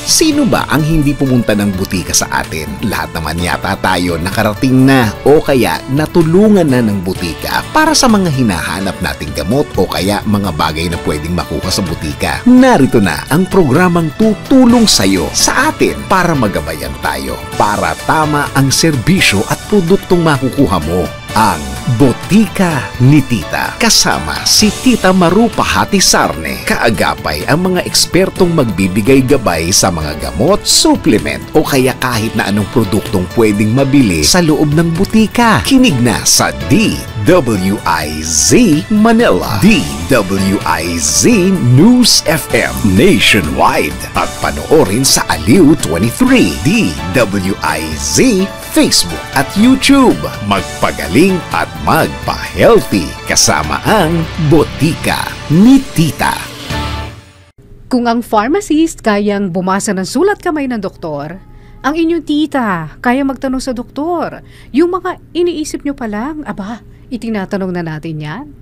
Sino ba ang hindi pumunta ng butika sa atin? Lahat naman yata tayo nakarating na o kaya natulungan na ng butika para sa mga hinahanap nating gamot o kaya mga bagay na pwedeng makuha sa butika. Narito na ang programang tutulong sa'yo sa atin para magabayan tayo, para tama ang serbisyo at produktong makukuha mo. Ang Botika ni Tita. Kasama si Tita Maru Pahati Sarne. Kaagapay ang mga ekspertong magbibigay gabay sa mga gamot, supplement o kaya kahit na anong produktong pwedeng mabili sa loob ng butika. Kinig na sa DWIZ Manila, DWIZ News FM Nationwide at panoorin sa Aliw 23, DWIZ Facebook at YouTube. Magpagaling at magpa-healthy kasama ang Botika ni Tita. Kung ang pharmacist kayang bumasa ng sulat kamay ng doktor, ang inyong tita kaya magtanong sa doktor. Yung mga iniisip nyo pa lang, itinatanong na natin yan.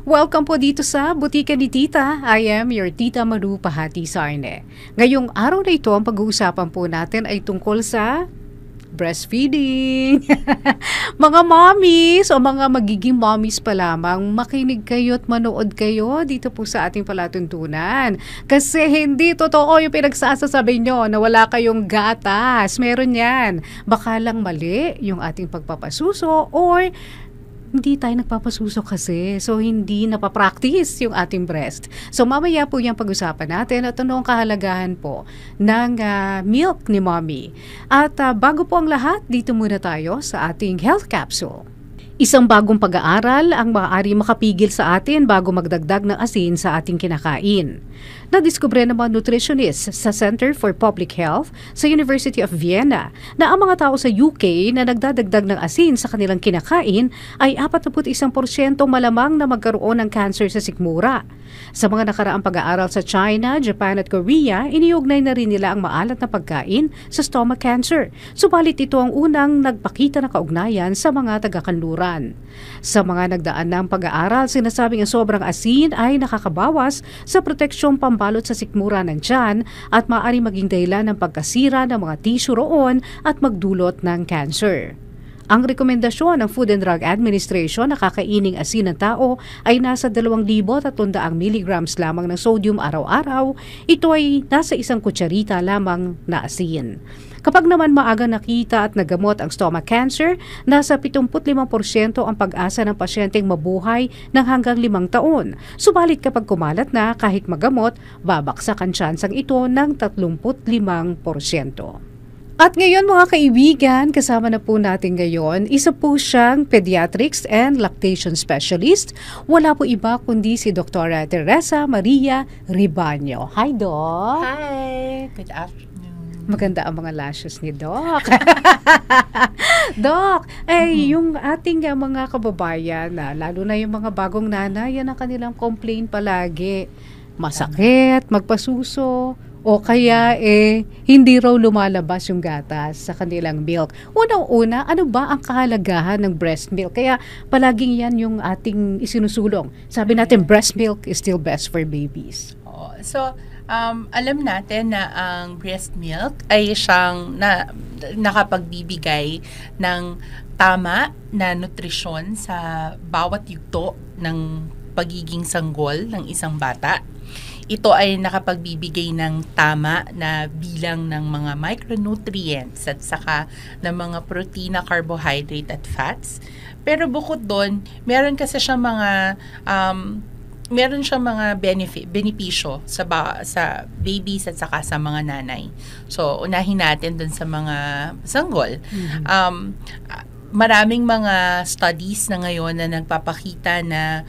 Welcome po dito sa Botika ni Tita. I am your Tita Maru Pahati Sarne. Ngayong araw na ito, ang pag-uusapan po natin ay tungkol sa breastfeeding. Mga mommies o mga magiging mommies pa lamang, makinig kayo at manood kayo dito po sa ating palatuntunan. Kasi hindi totoo yung pinagsasasabi nyo na wala kayong gatas. Meron yan. Baka lang mali yung ating pagpapasuso or hindi tayo nagpapasuso kasi. So, hindi napapractice yung ating breast. So, mamaya po yung pag-usapan natin at ano ang kahalagahan po ng milk ni mommy. At bago po ang lahat, dito muna tayo sa ating health capsule. Isang bagong pag-aaral ang maaari makapigil sa atin bago magdagdag ng asin sa ating kinakain. Nadiskubre ng mga nutritionists sa Center for Public Health sa University of Vienna na ang mga tao sa UK na nagdadagdag ng asin sa kanilang kinakain ay 41% malamang na magkaroon ng cancer sa sikmura. Sa mga nakaraang pag-aaral sa China, Japan at Korea, iniugnay na rin nila ang maalat na pagkain sa stomach cancer. Subalit ito ang unang nagpakita ng kaugnayan sa mga taga-kanluran. Sa mga nagdaan ng pag-aaral, sinasabing ang sobrang asin ay nakakabawas sa proteksyong pambalot sa sikmura ng tiyan at maaari maging dahilan ng pagkasira ng mga tissue roon at magdulot ng cancer. Ang rekomendasyon ng Food and Drug Administration na kakaining asin ng tao ay nasa 2,300 mg lamang ng sodium araw-araw. Ito ay nasa isang kutsarita lamang na asin. Kapag naman maaga nakita at nagamot ang stomach cancer, nasa 75% ang pag-asa ng pasyenteng mabuhay ng hanggang 5 taon. Subalit kapag kumalat na kahit magamot, babaksak ang tsansang ito ng 35%. At ngayon mga kaibigan, kasama na po natin ngayon, isa po siyang pediatrics and lactation specialist. Wala po iba kundi si Dr. Teresa Maria Ribaño. Hi, Doc! Hi! Good afternoon. Maganda ang mga lashes ni Doc. Doc, yung ating mga kababayan, lalo na yung mga bagong nanay, yan ang kanilang complaint palagi. Masakit, magpasuso, o kaya hindi raw lumalabas yung gatas sa kanilang milk. Unang-una, ano ba ang kahalagahan ng breast milk? Kaya palaging yan yung ating isinusulong. Sabi natin, breast milk is still best for babies. So, alam natin na ang breast milk ay siyang nakapagbibigay ng tama na nutrisyon sa bawat yugto ng pagiging sanggol ng isang bata. Ito ay nakapagbibigay ng tama na bilang ng mga micronutrients at saka ng mga protina, carbohydrate at fats. Pero bukod doon, meron siyang mga benepisyo sa babies at saka sa mga nanay. So, unahin natin doon sa mga sanggol. Maraming mga studies na ngayon na nagpapakita na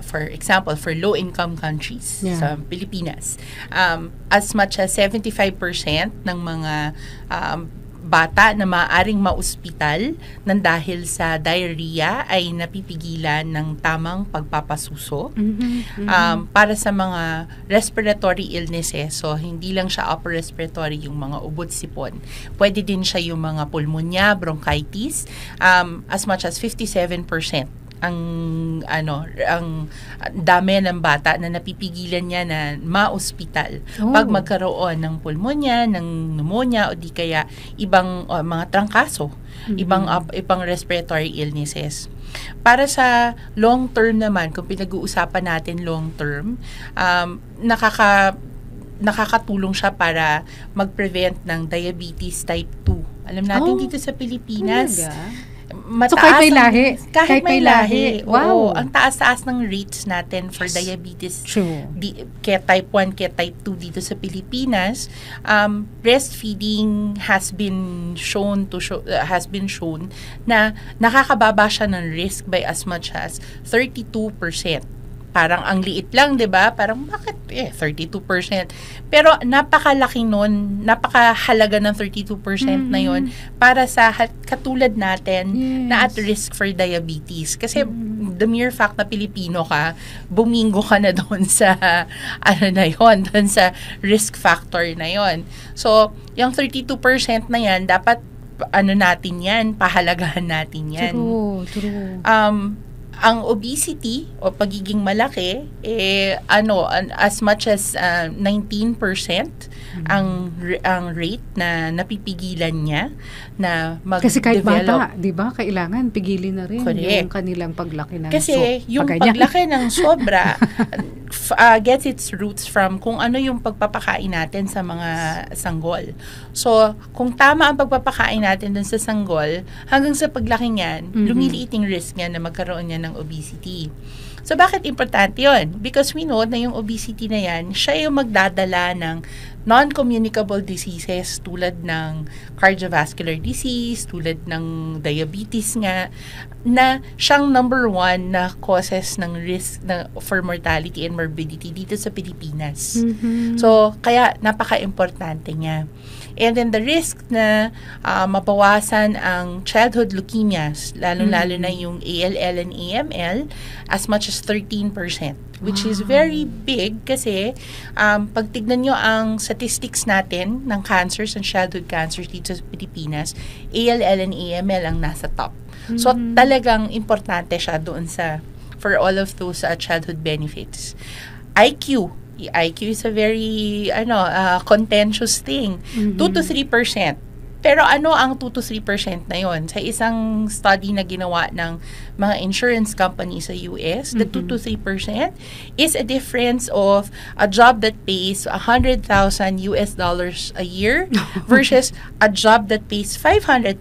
for example, for low-income countries sa Pilipinas, as much as 75% ng mga bata na maaaring maospital ng dahil sa diarrhea ay napipigilan ng tamang pagpapasuso. Para sa mga respiratory illnesses, so hindi lang siya upper respiratory, yung mga ubot-sipon. Pwede din siya yung mga pulmonya, bronchitis, as much as 57% ang dami ng bata na napipigilan niya na ma-ospital pag magkaroon ng pulmonya, ng pneumonia o di kaya ibang mga trangkaso, ibang respiratory illnesses. Para sa long term naman, kung pinag-uusapan natin long term, nakakatulong siya para mag-prevent ng diabetes type 2. Alam natin dito sa Pilipinas, mataas. So kahit may lahi? Kahit may lahi. Wow. Oo, ang taas-taas ng rates natin for diabetes. True. Kaya type 1, kaya type 2 dito sa Pilipinas. Breastfeeding has been shown na nakakababa siya ng risk by as much as 32%. Parang ang liit lang, 'di ba? Parang bakit 32%. Pero napakalaki nun, napakahalaga ng 32% na 'yon para sa katulad natin na at risk for diabetes. Kasi the mere fact na Pilipino ka, bumingo ka na doon sa doon sa risk factor na 'yon. So, yung 32% na 'yan, dapat natin 'yan, pahalagahan natin 'yan. True. Ang obesity o pagiging malaki as much as 19% ang rate na napipigilan niya na mag-develop. Kasi kahit bata, 'di ba, kailangan pigilin na rin yung kanilang paglaki ng Kasi yung paglaki ng sobra gets its roots from kung ano yung pagpapakain natin sa mga sanggol. So, kung tama ang pagpapakain natin dun sa sanggol, hanggang sa paglaki niyan, lumiliit yung risk niya na magkaroon niya ng obesity. So, bakit importante yun? Because we know na yung obesity na yan, siya yung magdadala ng non-communicable diseases tulad ng cardiovascular disease, tulad ng diabetes nga, na siyang number 1 na causes ng risk for mortality and morbidity dito sa Pilipinas. So, kaya napaka-importante niya. And then the risk na mabawasan ang childhood leukemias, lalo-lalo na yung ALL and AML, as much as 13%, which is very big kasi pag tignan nyo ang statistics natin ng cancers and childhood cancers dito sa Pilipinas, ALL and AML ang nasa top. So, talagang importante siya doon for all of those childhood benefits. IQ is a very contentious thing. 2 to 3%. Pero ano ang 2 to 3% na yon? Sa isang study na ginawa ng mga insurance company sa US, the 2 to 3% is a difference of a job that pays $100,000 a year versus a job that pays $500,000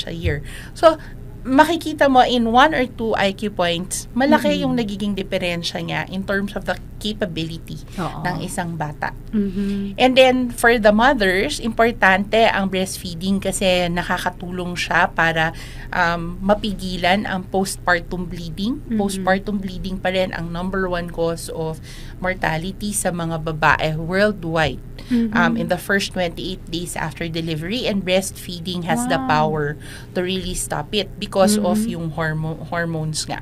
a year. So, makikita mo in 1 or 2 IQ points, malaki yung nagiging diferensya niya in terms of the capability ng isang bata. And then, for the mothers, importante ang breastfeeding kasi nakakatulong siya para mapigilan ang postpartum bleeding. Postpartum bleeding pa rin ang number 1 cause of mortality sa mga babae worldwide in the first 28 days after delivery, and breastfeeding has the power to really stop it because of yung hormones nga.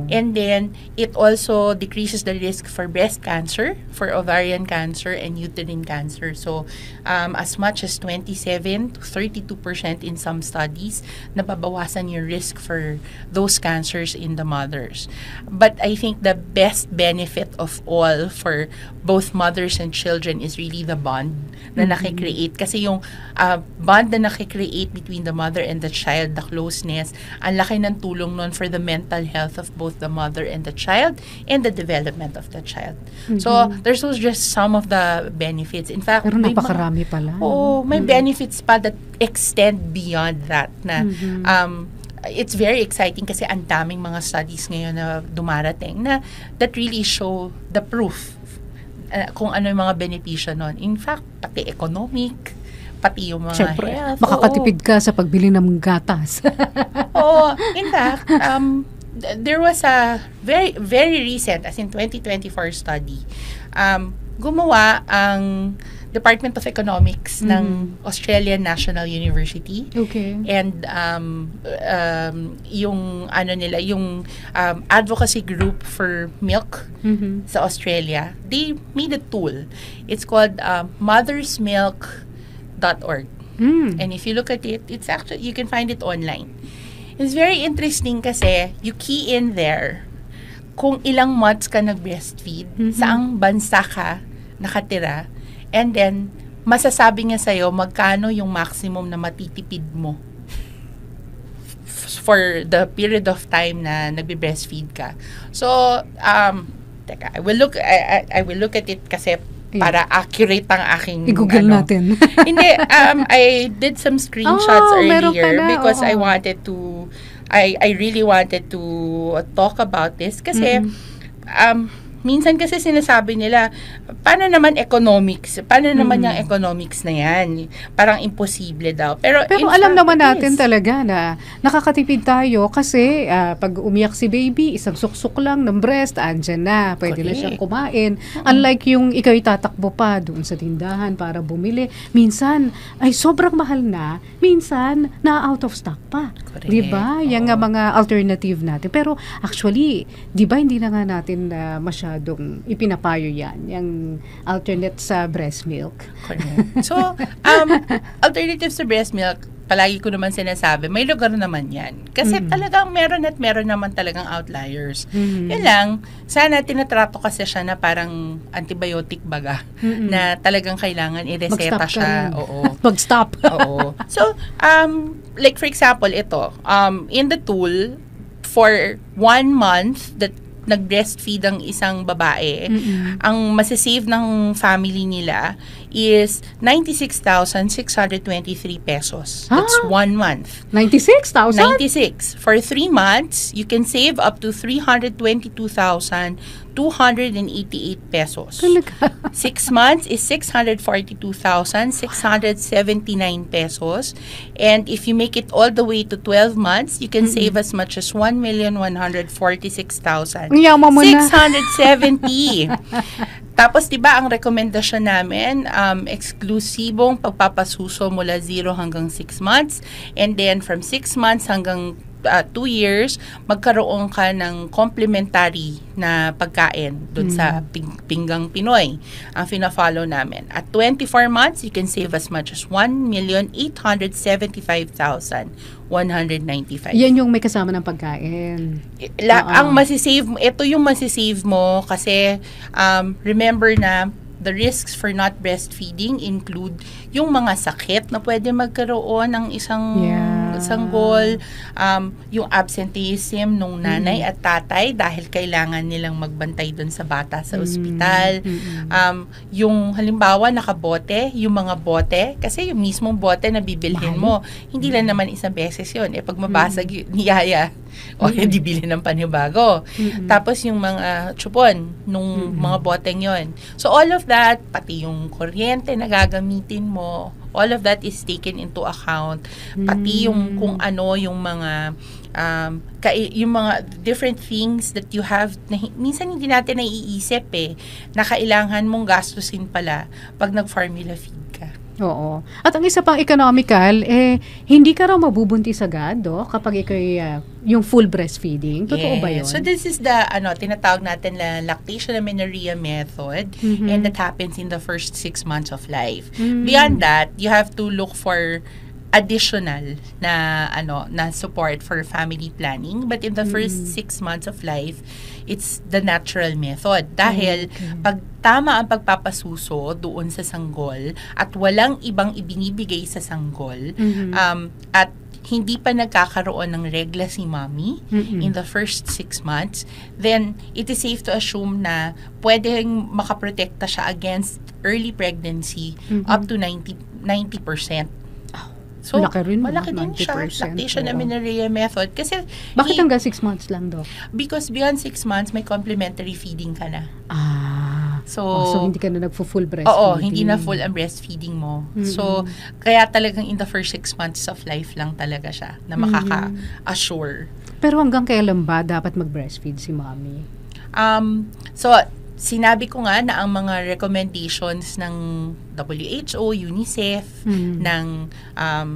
And then, it also decreases the risk for breast cancer, for ovarian cancer, and uterine cancer. So, as much as 27 to 32% in some studies, nababawasan yung risk for those cancers in the mothers. But I think the best benefit of all for both mothers and children is really the bond na nakikreate. Kasi yung bond na nakikreate between the mother and the child, the closeness, ang laki ng tulong nun for the mental health of both the mother and the child and the development of the child. So, there's just some of the benefits. In fact, pero napakarami pala. May benefits pa that extend beyond that na it's very exciting kasi ang daming mga studies ngayon na dumarating na that really show the proof kung ano yung mga benepisyo nun. In fact, pati economic, pati yung mga health. Makakatipid ka sa pagbili ng gatas. In fact, there was a very, very recent, as in 2024 study, gumawa ang Department of Economics ng Australian National University. Okay. And yung advocacy group for milk sa Australia, they made a tool. It's called mothersmilk.org. And if you look at it, it's actually, you can find it online. It's very interesting kasi you key in there kung ilang months ka nag-breastfeed, saang bansa ka nakatira, and then masasabi niya sa'yo magkano yung maximum na matitipid mo for the period of time na nagbe-breastfeed ka. So, teka, I will look at it kasi para accurate ang aking I-google natin. Hindi, I did some screenshots earlier because I wanted to I really wanted to talk about this kasi minsan kasi sinasabi nila, paano naman economics? Paano naman yung economics na yan? Parang imposible daw. Pero alam naman natin talaga na nakakatipid tayo kasi pag umiyak si baby, isang suksok lang ng breast, andyan na. Pwede na siyang kumain. Unlike yung ikaw tatakbo pa doon sa tindahan para bumili. Minsan, ay sobrang mahal na. Minsan, na out of stock pa. Diba? Yan nga mga alternative natin. Pero actually, diba hindi na nga natin masyadong ipinapayo yan, yung alternate sa breast milk. Correct. So, alternatives to breast milk, palagi ko naman sinasabi, may lugar naman yan. Kasi talagang meron naman talagang outliers. Yun lang, sana tinatrato kasi siya na parang antibiotic baga, na talagang kailangan i-reseta siya. Oo. Mag-stop. Oo. So, like for example, ito, in the tool, for 1 month that nag-breastfeed ang isang babae, ang masasave ng family nila is 96,623 pesos. That's 1 month. 96,000? 96. For 3 months, you can save up to 322,288 pesos. 6 months is 642,679 pesos. And if you make it all the way to 12 months, you can save as much as 1,146,670. Tapos, diba, ang rekomendasyon namin, eksklusibong pagpapasuso mula 0 hanggang 6 months. And then, from 6 months hanggang 2 years, magkaroon ka ng complimentary na pagkain dun sa Pinggang Pinoy. Ang fina-follow namin. At 24 months, you can save as much as 1,875,195. Yan yung may kasama ng pagkain. Ang masisave, ito yung masisave mo kasi remember na the risks for not breastfeeding include yung mga sakit na pwede magkaroon ng isang sanggol, yung absenteeism nung nanay at tatay dahil kailangan nilang magbantay doon sa bata sa ospital. Yung halimbawa nakabote, yung mga bote, kasi yung mismong bote na bibilhin mo, hindi lang naman isang beses yun. Pag mabasag ni Yaya, di bili ng panibago. Tapos yung mga chupon nung mga boteng yon. So all of that, pati yung kuryente na gagamitin mo, all of that is taken into account. Pati yung kung ano yung mga yung mga different things that you have na minsan hindi natin naiisip na kailangan mong gastusin pala pag nag-formula feed ka. Oo. At ang isa pang economical, hindi ka raw mabubuntis agad, kapag ikaw yung full breastfeeding. Totoo ba yun? So this is the, tinatawag natin na lactation amenorrhea method, and that happens in the first 6 months of life. Beyond that, you have to look for additional na support for family planning, but in the first 6 months of life, it's the natural method dahil pag tama ang pagpapasuso doon sa sanggol at walang ibang ibinibigay sa sanggol, at hindi pa nagkakaroon ng regla si mommy in the first 6 months, then it is safe to assume na pwedeng makaprotekta siya against early pregnancy up to 90%. So, malaki din siya, lactation amenorrhea method. Kasi, bakit hanggang 6 months lang, Doc? Because beyond 6 months, may complementary feeding ka na. So hindi ka na nagpo-full breastfeeding. Oo, hindi na full ang breastfeeding mo. So, kaya talagang in the first 6 months of life lang talaga siya na makaka-assure. Pero hanggang kailan ba dapat mag-breastfeed si mommy? So, sinabi ko nga na ang mga recommendations ng WHO, UNICEF, ng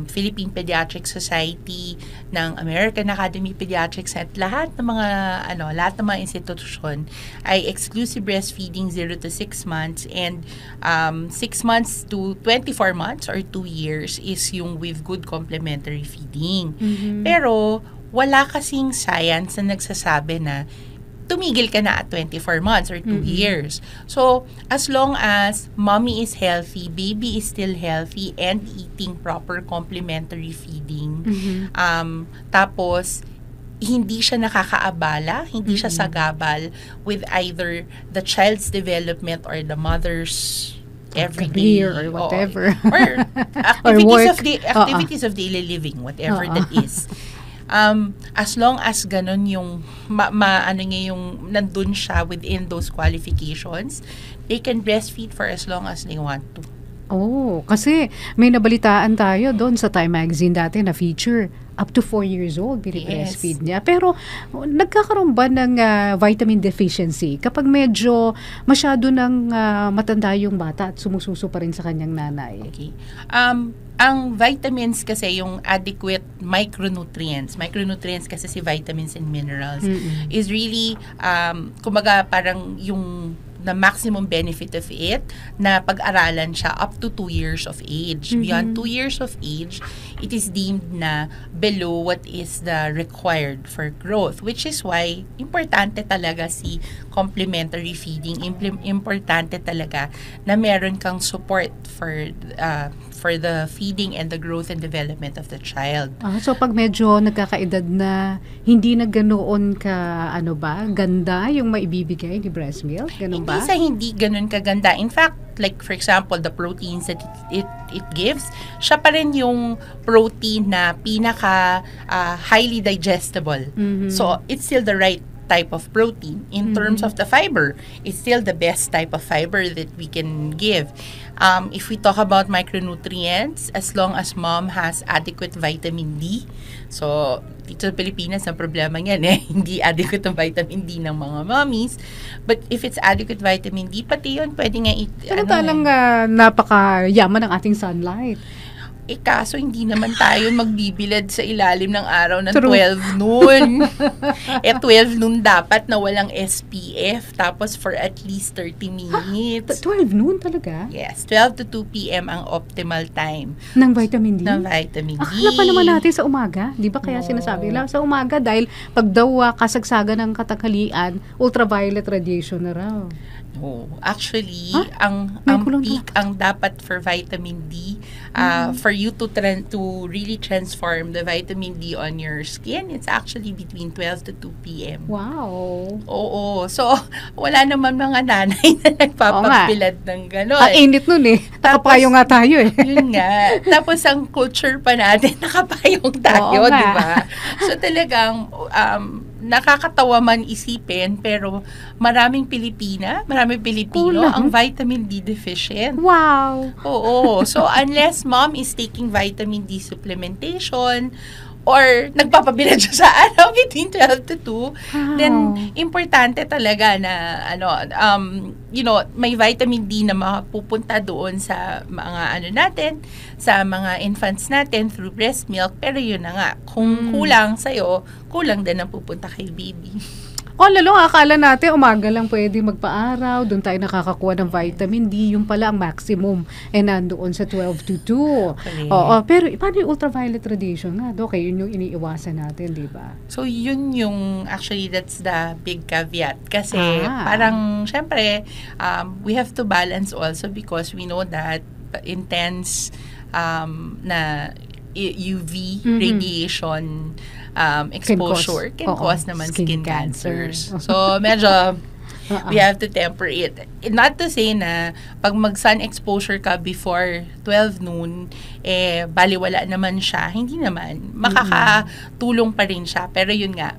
Philippine Pediatric Society, ng American Academy of Pediatrics, at lahat ng mga institusyon ay exclusive breastfeeding 0 to 6 months, and 6 months to 24 months or 2 years is yung with good complementary feeding. Pero wala kasing science na nagsasabi na tumigil ka na at 24 months or 2 years. So, as long as mommy is healthy, baby is still healthy, and eating proper complementary feeding, tapos, hindi siya nakakaabala, hindi siya sagabal with either the child's development or the mother's everyday career or whatever. Or activities of daily living, whatever that is. As long as ganun yung yung nandun siya within those qualifications, they can breastfeed for as long as they want to. Oh, kasi may nabalitaan tayo doon sa Time Magazine dati na feature up to 4 years old, breastfeed niya. Pero nagkakaroon ba ng vitamin deficiency kapag medyo masyado ng matanda yung bata at sumususo pa rin sa kanyang nanay? Okay. Ang vitamins kasi, yung adequate micronutrients kasi si vitamins and minerals, is really, kumbaga parang yung the maximum benefit of it na pag-aralan siya up to 2 years of age. Beyond 2 years of age, it is deemed na below what is the required for growth, which is why importante talaga si complementary feeding. Importante talaga na meron kang support for the feeding and the growth and development of the child. So pag medyo nagkakaedad na hindi na ganoon ka ganda yung maibibigay ni breast milk, ganun ba? Hindi sa hindi ganun kaganda. In fact, like for example, the proteins that it gives, siya pa rin yung protein na pinaka highly digestible. So it's still the right type of protein. In terms of the fiber, it's still the best type of fiber that we can give. If we talk about micronutrients, as long as mom has adequate vitamin D, so dito sa Pilipinas, ang problema niyan hindi adequate ang vitamin D ng mga mommies. But if it's adequate vitamin D, pati yun, pwede nga talang napaka-yaman ng ating sunlight. Kaso hindi naman tayo magbibilad sa ilalim ng araw ng 12 noon. 12 noon dapat na walang SPF, tapos for at least 30 minutes. 12 noon talaga? Yes, 12 to 2 p.m. ang optimal time. Ng vitamin D? Ng vitamin D. Akala pa naman natin sa umaga. Di ba kaya sinasabi lang sa umaga dahil pag daw kasagsagan ng katanghalian, ultraviolet radiation na raw. No. Actually, ang peak, ang dapat for vitamin D, for you to really transform the vitamin D on your skin, it's actually between 12 to 2 p.m. Wow. Oo. So, wala naman mga nanay na nagpapagbilad ng gano'n. Ang init nun Nakapayong nga tayo Yun nga. Tapos, ang culture pa natin, nakapayong tayo, di ba? So, talagang, nakakatawa man isipin, pero maraming Pilipino ang vitamin D deficient. Wow! Oo. So, unless mom is taking vitamin D supplementation or nagpapabilad siya sa araw between 12 to 2, then importante talaga na may vitamin D na mapupunta doon sa mga natin, sa mga infants natin through breast milk. Pero yun na nga, kung kulang sa'yo, kulang din ang pupunta kay baby. Lalo, akala natin umaga lang pwede magpa-araw, doon tayo nakakakuha ng vitamin D, yung pala ang maximum nandoon sa 12 to 2. Okay. Oo, pero paano yung ultraviolet radiation nga? Yun yung iniiwasan natin, di ba? So, yun yung, actually, that's the big caveat. Kasi, parang, syempre, we have to balance also because we know that intense na UV radiation exposure can cause naman skin cancers. So, medyo we have to temper it. Not to say na pag mag-sun exposure ka before 12 noon, baliwala naman siya. Hindi naman. Makakatulong pa rin siya. Pero yun nga,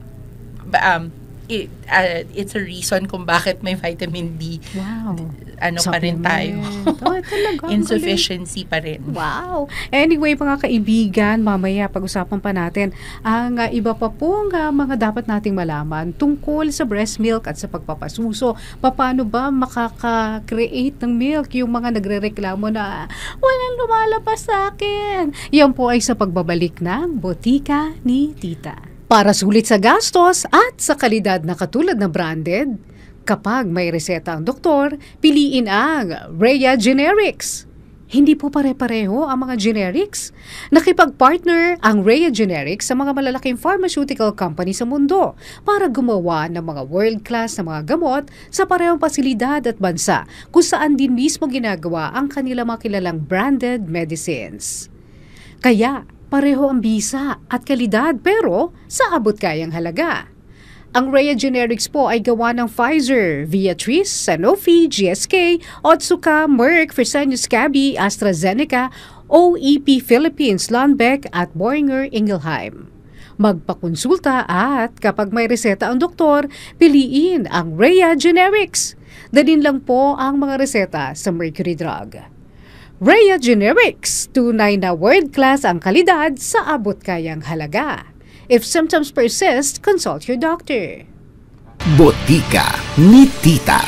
it's a reason kung bakit may vitamin D. Wow. Pa rin tayo. Talaga. Insufficiency pa rin. Wow. Anyway, mga kaibigan, mamaya pag-usapan pa natin ang iba pa pong mga dapat nating malaman tungkol sa breast milk at sa pagpapasuso. Paano ba makaka-create ng milk yung mga nagrereklamo na walang lumalabas sa akin? Yan po ay sa pagbabalik ng Botika ni Tita. Para sulit sa gastos at sa kalidad na katulad ng branded, kapag may reseta ang doktor, piliin ang Rhea Generics. Hindi po pare-pareho ang mga generics. Nakipag-partner ang Rhea Generics sa mga malalaking pharmaceutical company sa mundo para gumawa ng mga world-class na mga gamot sa parehong pasilidad at bansa kung saan din mismo ginagawa ang kanilang mga kilalang branded medicines. Kaya, pareho ang bisa at kalidad pero sa abot-kayang halaga. Ang Rhea Generics po ay gawa ng Pfizer, Viatris, Sanofi, GSK, Otsuka, Merck, Fresenius Kabi, AstraZeneca, OEP Philippines, Lundbeck at Boehringer Ingelheim. Magpakonsulta at kapag may reseta ang doktor, piliin ang Rhea Generics. Dalhin lang po ang mga reseta sa Mercury Drug. Rhea Generics, tunay na world-class ang kalidad sa abot-kayang halaga. If symptoms persist, consult your doctor. Botika ni Tita.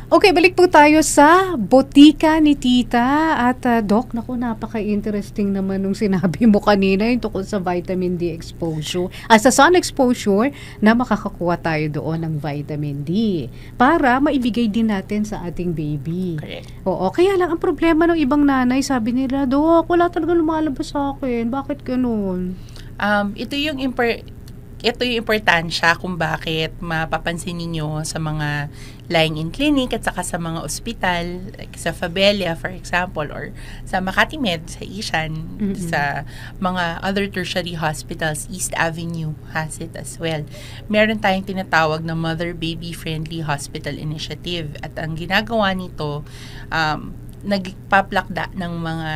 Okay, balik po tayo sa botika ni Tita. At Doc, naku, napaka-interesting naman nung sinabi mo kanina yung tungkol sa vitamin D exposure. Sa sun exposure na makakakuha tayo doon ng vitamin D para maibigay din natin sa ating baby. Correct. Oo, kaya lang ang problema ng ibang nanay, sabi nila, Doc, wala talaga lumalabas sa akin. Bakit ganun? Ito yung importansya kung bakit mapapansin ninyo sa mga lying in clinic at saka sa mga ospital, like sa Fabella for example, or sa Makati Med, sa Ishan, sa mga other tertiary hospitals. East Avenue has it as well. Meron tayong tinatawag na Mother-Baby Friendly Hospital Initiative, at ang ginagawa nito, nagpaplakda ng mga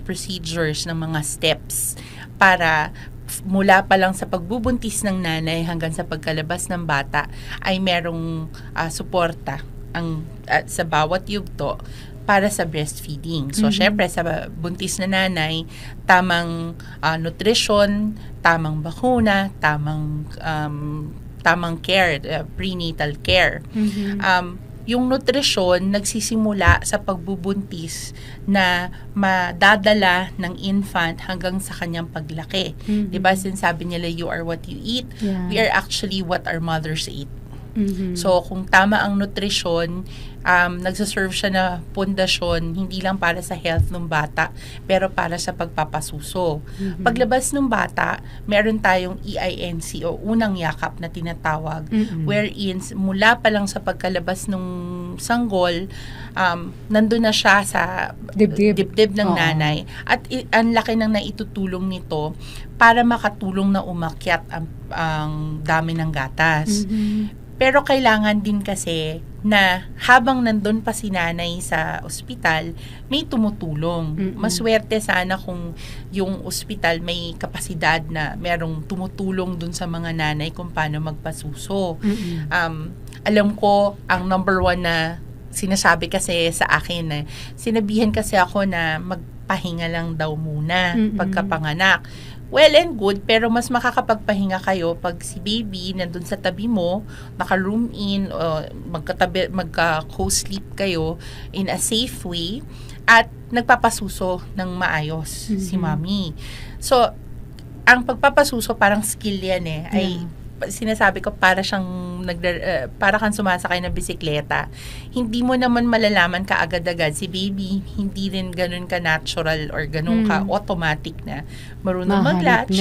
procedures, ng mga steps para mula pa lang sa pagbubuntis ng nanay hanggang sa pagkalabas ng bata ay merong suporta sa bawat yugto para sa breastfeeding. So, syempre, sa buntis na nanay, tamang nutrition, tamang bakuna, tamang care, prenatal care. Yung nutrisyon nagsisimula sa pagbubuntis na madadala ng infant hanggang sa kanyang paglaki. Diba, sinasabi nila, you are what you eat. Yeah. We are actually what our mothers eat. So, kung tama ang nutrisyon, nagsaserve siya na pundasyon, hindi lang para sa health ng bata, pero para sa pagpapasuso. Paglabas ng bata, meron tayong EINC o unang yakap na tinatawag, wherein mula pa lang sa pagkalabas ng sanggol, nandun na siya sa dibdib ng nanay. At ang laki ng naitutulong nito para makatulong na umakyat ang dami ng gatas. Pero kailangan din kasi na habang nandun pa si nanay sa ospital, may tumutulong. Maswerte sana kung yung ospital may kapasidad na merong tumutulong dun sa mga nanay kung paano magpasuso. Alam ko, ang number one na sinasabi kasi sa akin, sinabihan kasi ako na magpahinga lang daw muna pagkapanganak. Well and good, pero mas makakapagpahinga kayo pag si baby nandun sa tabi mo, naka-room in, o magka-co-sleep kayo in a safe way, at nagpapasuso ng maayos si mommy. So, ang pagpapasuso parang skill yan ay sinasabi ko para kang sumasakay ng bisikleta. Hindi mo naman malalaman kaagad-agad si baby, hindi rin ganun ka natural or ganun ka automatic na marunong mag-latch.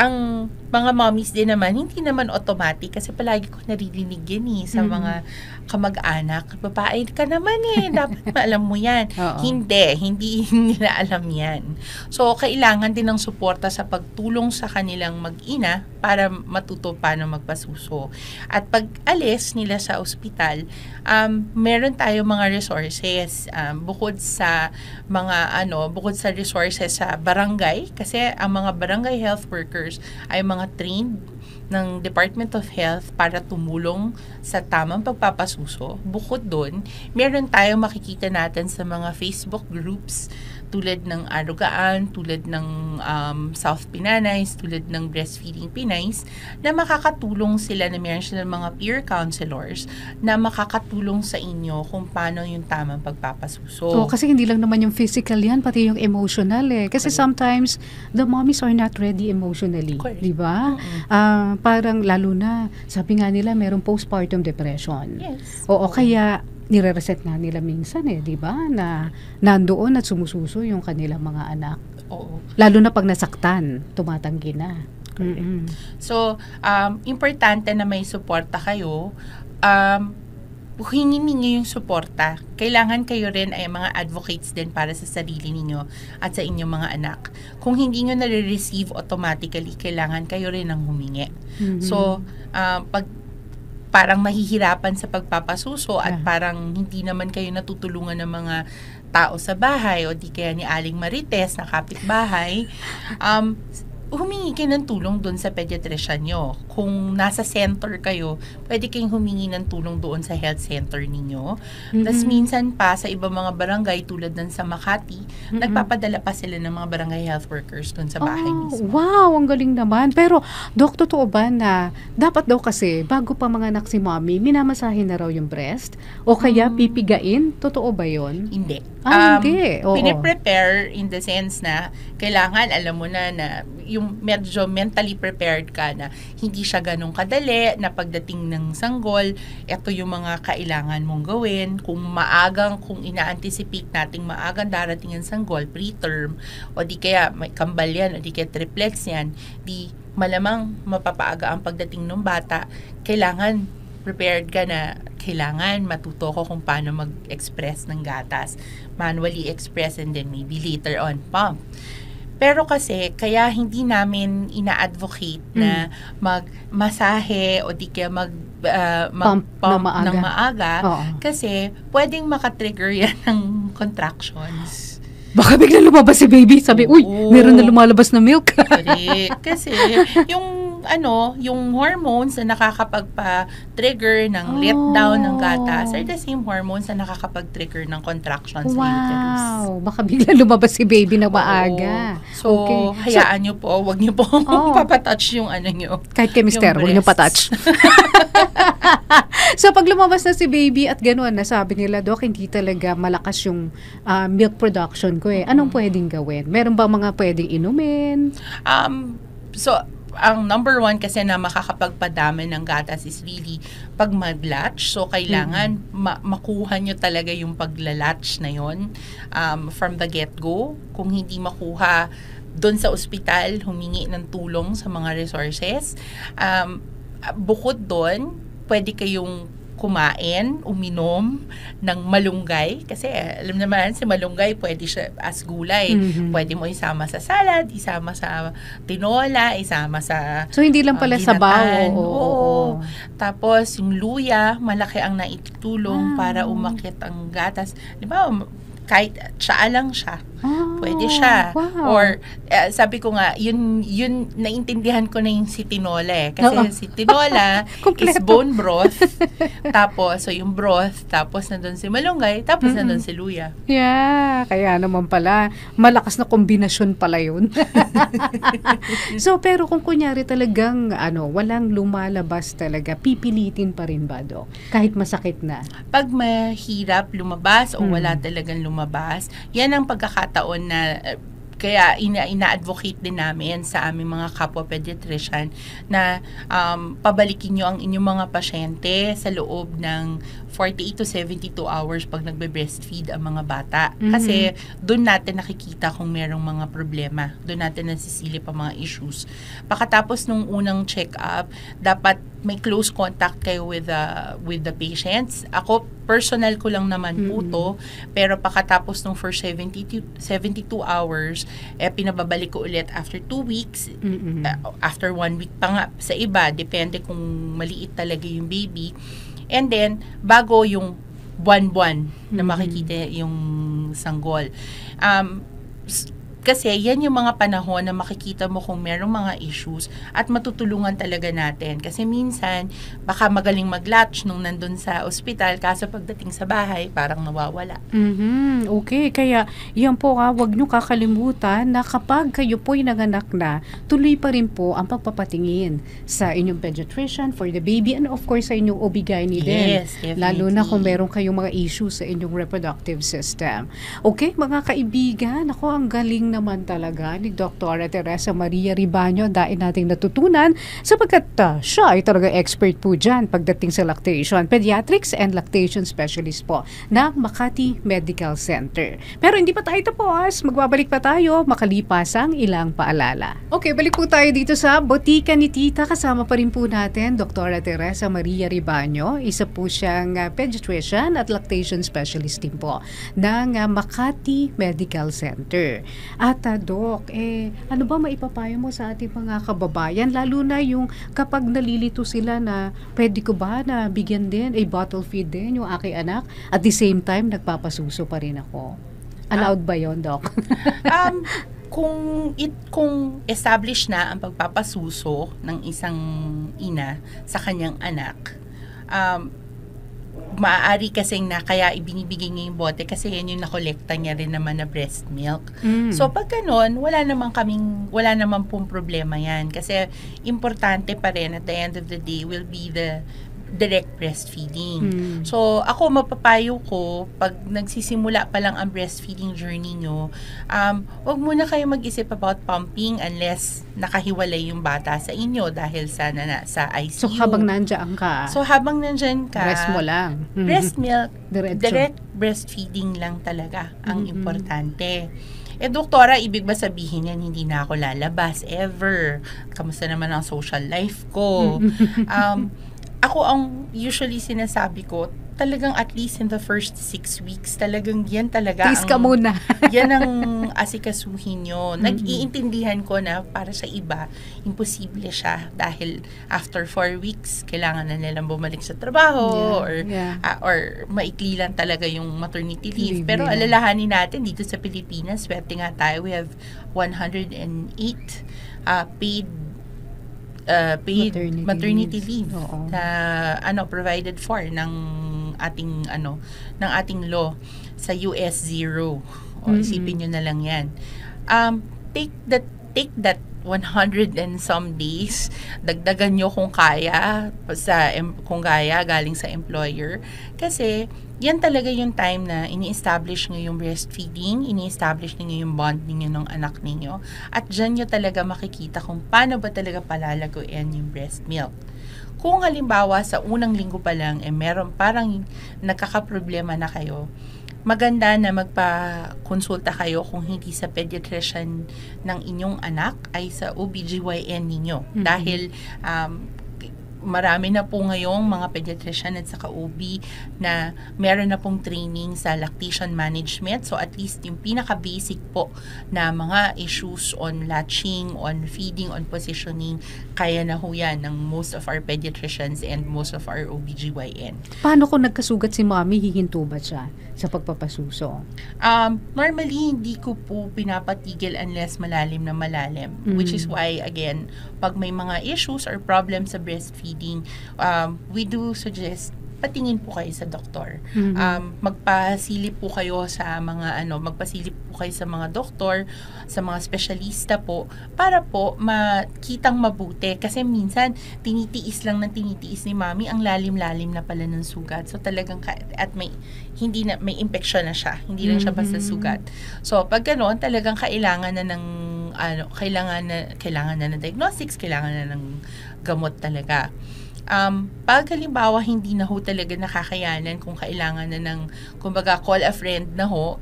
Ang mga mommies din naman, hindi naman automatic kasi palagi ko naririnig yan sa mga kamag-anak. Babae ka naman dapat maalam mo yan. Hindi nila alam yan. So, kailangan din ng suporta sa pagtulong sa kanilang mag-ina para matuto paano magpasuso. At pag alis nila sa ospital, meron tayo mga resources bukod sa resources sa barangay, kasi ang mga barangay health workers ay mga trained ng Department of Health para tumulong sa tamang pagpapasuso. Bukod doon, meron tayong makikita natin sa mga Facebook groups tulad ng Arugaan, tulad ng South Pinanays, tulad ng Breastfeeding Pinays, na makakatulong sila, na meron silang mga peer counselors na makakatulong sa inyo kung paano yung tamang pagpapasuso. Kasi hindi lang naman yung physical yan, pati yung emotional Kasi sometimes, the mommies are not ready emotionally. Di ba? Parang lalo na, sabi nga nila, merong postpartum depression. Yes. Kaya nire-reset nga nila minsan di ba? Na nandoon at sumususo yung kanilang mga anak. Oo. Lalo na pag nasaktan, tumatanggi na. So, importante na may suporta kayo. Hingi yung suporta. Kailangan kayo rin ay mga advocates din para sa sarili ninyo at sa inyong mga anak. Kung hindi nyo nare-receive automatically, kailangan kayo rin ang humingi. So, pag parang mahihirapan sa pagpapasuso at parang hindi naman kayo natutulungan ng mga tao sa bahay o di kaya ni Aling Marites na kapitbahay, humingi kayo ng tulong doon sa pediatrician nyo. Kung nasa center kayo, pwede kayong humingi ng tulong doon sa health center ninyo. Tapos minsan pa sa ibang mga barangay tulad ng sa Makati, nagpapadala pa sila ng mga barangay health workers doon sa bahay mismo. Wow, ang galing naman. Pero, Dok, totoo ba na dapat daw kasi bago pa mga anak si mommy, minamasahin na raw yung breast? O kaya pipigain? Totoo ba yon? Hindi. Hindi. Oo. Piniprepare in the sense na kailangan alam mo na yung medyo mentally prepared ka na hindi siya ganun kadali na pagdating ng sanggol, ito yung mga kailangan mong gawin. Kung ina-anticipate nating maagang darating ang sanggol, preterm, o di kaya may kambal yan, o di kaya triplets yan, di malamang mapapaaga ang pagdating ng bata. Kailangan prepared ka na kailangan matuto ko kung paano mag-express ng gatas. Manually express and then maybe later on pump. Pero kasi, kaya hindi namin ina-advocate na magmasahe o di kaya mag-pump ng maaga. Kasi, pwedeng makatrigger yan ng contractions. Baka bigla lumabas si baby, sabi, uy, meron na lumalabas na milk. Correct. Kasi, yung hormones na nakakapagpa-trigger ng letdown ng gatas are the same hormones na nakakapag-trigger ng contractions sa uterus. Wow! Baka bigla lumabas si baby na maaga. So, hayaan nyo po, wag nyo po papatouch yung nyo. Kahit kay mister, wag nyo patouch. So, pag lumabas na si baby at gano'n, nasabi nila, Dok, hindi talaga malakas yung milk production ko Anong pwedeng gawin? Meron ba mga pwedeng inumin? So, ang number one kasi na makakapagpadami ng gatas is really pag mag-latch. So, kailangan makuha nyo talaga yung pagla-latch na yon from the get-go. Kung hindi makuha, doon sa ospital, humingi ng tulong sa mga resources. Bukod doon, pwede kayong kumain, uminom ng malunggay. Kasi alam naman, si malunggay pwede siya as gulay. Pwede mo isama sa salad, isama sa tinola, isama sa so, hindi lang pala sabaw. Oo. Tapos, yung luya, malaki ang naitutulong para umakit ang gatas. Di ba, kahit tsaa lang siya. Pwede siya. Wow. Or, sabi ko nga, yun, naintindihan ko na yung si tinola Kasi si tinola is bone broth. Tapos, so yung broth, tapos na doon si malunggay, tapos na doon si luya. Yeah, kaya naman pala, malakas na kombinasyon pala yun. So, pero kung kunyari talagang, walang lumalabas talaga, pipilitin pa rin ba, Dok? Kahit masakit na? Pag mahirap lumabas o wala talagang lumabas, yan ang pagkakataon na kaya ina-advocate din namin sa aming mga kapwa pediatrician na pabalikin nyo ang inyong mga pasyente sa loob ng 48 to 72 hours pag nagbe-breastfeed ang mga bata. Kasi doon natin nakikita kung merong mga problema. Doon natin nasisilip ang mga issues. Pagkatapos nung unang check-up, dapat may close contact kayo with the patients. Ako, personal ko lang naman po to, pero pagkatapos nung for 72 hours, pinababalik ko ulit after 2 weeks, after 1 week pa nga sa iba, depende kung maliit talaga yung baby. And then, bago yung buwan-buwan na makikita yung sanggol. Kasi yan yung mga panahon na makikita mo kung merong mga issues at matutulungan talaga natin. Kasi minsan, baka magaling mag-latch nung nandun sa ospital, kaso pagdating sa bahay, parang nawawala. Okay, kaya yan po wag nyo kakalimutan na kapag kayo po'y nanganak na, tuloy pa rin po ang pagpapatingin sa inyong pediatrician for the baby and of course sa inyong OB-GYN din. Yes, definitely. Lalo na kung meron kayong mga issues sa inyong reproductive system. Okay, mga kaibigan, ako ang galing naman talaga ni Dr. Teresa Maria Ribaño dahil nating natutunan sapagkat siya ay talaga expert po dyan pagdating sa lactation, pediatrics and lactation specialist po ng Makati Medical Center. Pero hindi pa tayo tapos, magbabalik pa tayo makalipas ang ilang paalala. Okay, balik po tayo dito sa Botika ni Tita. Kasama pa rin po natin Dr. Teresa Maria Ribaño, isa po siyang pediatrician at lactation specialist din po ng Makati Medical Center. At Doc, ano ba maipapayo mo sa ating mga kababayan, lalo na yung kapag nalilito sila na pwede ko ba na bigyan din, bottle feed din yung aking anak, at the same time nagpapasuso pa rin ako. Allowed ba yun, Doc? Kung established na ang pagpapasuso ng isang ina sa kanyang anak, maaari kasing na kaya ibinibigay niya yung bote kasi yan yung nakolekta niya rin naman na breast milk. So pag ganun, wala naman pong problema yan kasi importante pa rin at the end of the day will be the direct breastfeeding. So ako mapapayo ko pag nagsisimula pa lang ang breastfeeding journey nyo, wag muna kayo mag-isip about pumping unless nakahiwalay yung bata sa inyo dahil sa ICU. So habang nandiyan ka, breast mo lang. Breast milk, Diretso. direct breastfeeding lang talaga ang importante. Doktora, ibig ba sabihin yan hindi na ako lalabas ever? Kamusta naman ang social life ko? Ako ang usually sinasabi ko, talagang at least in the first 6 weeks, talagang yan talaga Tis ka muna. yan ang asikasuhin nyo. Nag-iintindihan ko na para sa iba, imposible siya dahil after 4 weeks, kailangan na nilang bumalik sa trabaho or maikli lang talaga yung maternity leave. Pero alalahanin natin dito sa Pilipinas, swerte nga tayo, we have 108 paid maternity leave na provided for ng ating law sa US 0. Isipin niyo na lang 'yan. Take that 100 and some days, dagdagan nyo kung kaya galing sa employer kasi yan talaga yung time na ini-establish nyo yung breastfeeding, ini-establish nyo yung bond ninyo ng anak ninyo at dyan nyo talaga makikita kung paano ba talaga palalaguin yung breast milk. Kung halimbawa sa unang linggo pa lang meron parang nagkakaproblema na kayo, maganda na magpa-konsulta kayo kung hindi sa pediatrician ng inyong anak ay sa OBGYN ninyo. Dahil marami na po ngayong mga pediatrician at saka OB na meron na pong training sa lactation management. So at least yung pinaka-basic po na mga issues on latching, on feeding, on positioning, kaya na ho yan ng most of our pediatricians and most of our OBGYN. Paano kung nagkasugat si mommy, hihinto ba siya sa pagpapasuso? Normally, hindi ko po pinapatigil unless malalim na malalim. Which is why, again, pag may mga issues or problems sa breastfeeding, we do suggest patingin po kayo sa doktor. Magpasilip po kayo sa mga doktor, sa mga espesyalista po para po makitang mabuti kasi minsan tinitiis ni mami, ang lalim-lalim na pala ng sugat. So talagang at may infection na siya. Hindi lang siya basta sugat. So pag ganoon, talagang kailangan na ng diagnostics, kailangan na ng gamot talaga. Pag halimbawa hindi na ho talaga nakakayanan kung kailangan na ng kumbaga call a friend na ho,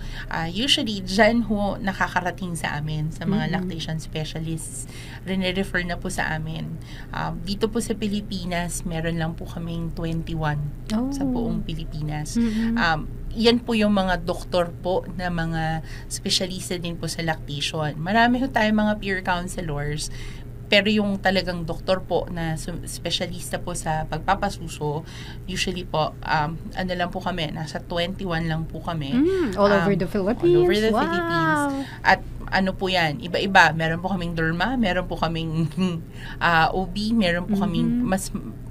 usually dyan ho nakakarating sa amin sa mga lactation specialists, rene-refer na po sa amin. Dito po sa Pilipinas meron lang po kaming 21 sa buong Pilipinas. Yan po yung mga doktor po na mga specialista din po sa lactation. Marami ho tayong mga peer counselors, pero yung talagang doktor po na specialista po sa pagpapasuso, usually po, lang po kami, nasa 21 lang po kami. All over the Philippines? All over the Philippines. At po yan, iba-iba. Meron po kaming derma, meron po kaming OB, meron po kaming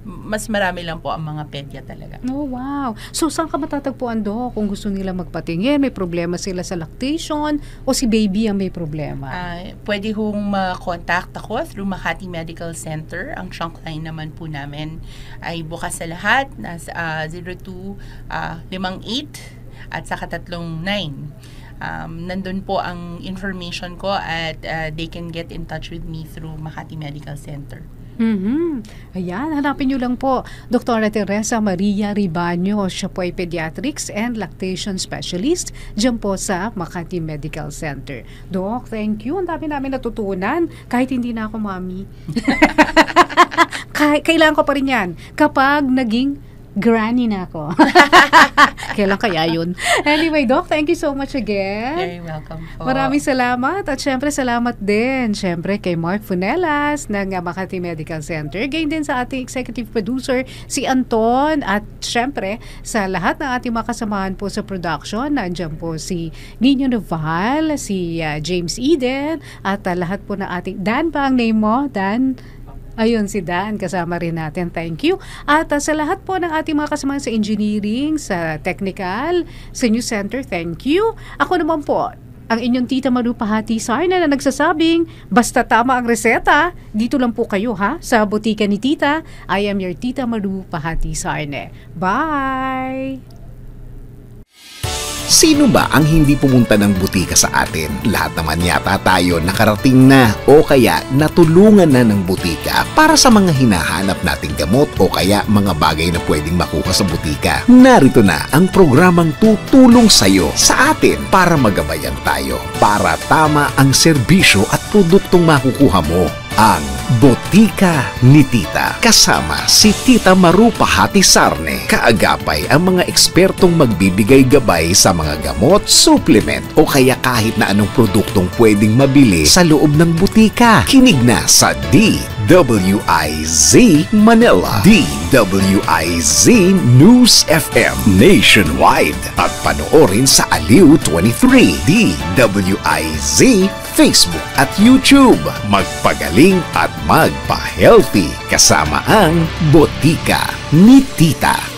mas marami lang po ang mga pedya talaga. Oh, wow. So, saan ka matatagpuan do kung gusto nila magpatingin? May problema sila sa lactation o si baby ang may problema? Pwede hong ma-contact ako through Makati Medical Center. Ang trunk line naman po namin ay bukas sa lahat. Nasa 0258 at saka 39. nandun po ang information ko at they can get in touch with me through Makati Medical Center. Ayan, hanapin nyo lang po Dr. Teresa Maria Ribaño. Siya po ay Pediatrics and Lactation Specialist dyan po sa Makati Medical Center. Doc, thank you. Ang dami namin natutunan kahit hindi na ako mami. Kailangan ko pa rin yan kapag naging granny na ako. Kailan kaya yun? Anyway, Doc, thank you so much again. Very welcome po. Maraming salamat. At syempre, salamat din syempre kay Mark Funelas ng Makati Medical Center. Gayon din sa ating executive producer, si Anton. At syempre, sa lahat ng ating mga kasamahan po sa production, nandiyan po si Nino Noval, si James Eden, at lahat po ng ating... Dan ba ang name mo? Dan? Ayun, si Dan, kasama rin natin. Thank you. At sa lahat po ng ating mga kasama sa engineering, sa technical, sa news center, thank you. Ako naman po, ang inyong Tita Maru Pahati Sarne na nagsasabing, basta tama ang reseta, dito lang po kayo ha, sa butika ni Tita. I am your Tita Maru Pahati Sarne. Bye! Sino ba ang hindi pumunta ng butika sa atin? Lahat naman yata tayo nakarating na o kaya natulungan na ng butika para sa mga hinahanap nating gamot o kaya mga bagay na pwedeng makuha sa butika. Narito na ang programang tutulong sa'yo sa atin para magabayan tayo para tama ang serbisyo at produktong makukuha mo. Ang Botika ni Tita. Kasama si Tita Maru Pahati Sarne. Kaagapay ang mga ekspertong magbibigay gabay sa mga gamot, supplement o kaya kahit na anong produktong pwedeng mabili sa loob ng butika. Kinig na sa DWIZ Manila, DWIZ News FM Nationwide at panoorin sa Aliw 23, DWIZ Facebook at YouTube. Magpagaling at magpa-healthy kasama ang Botika ni Tita.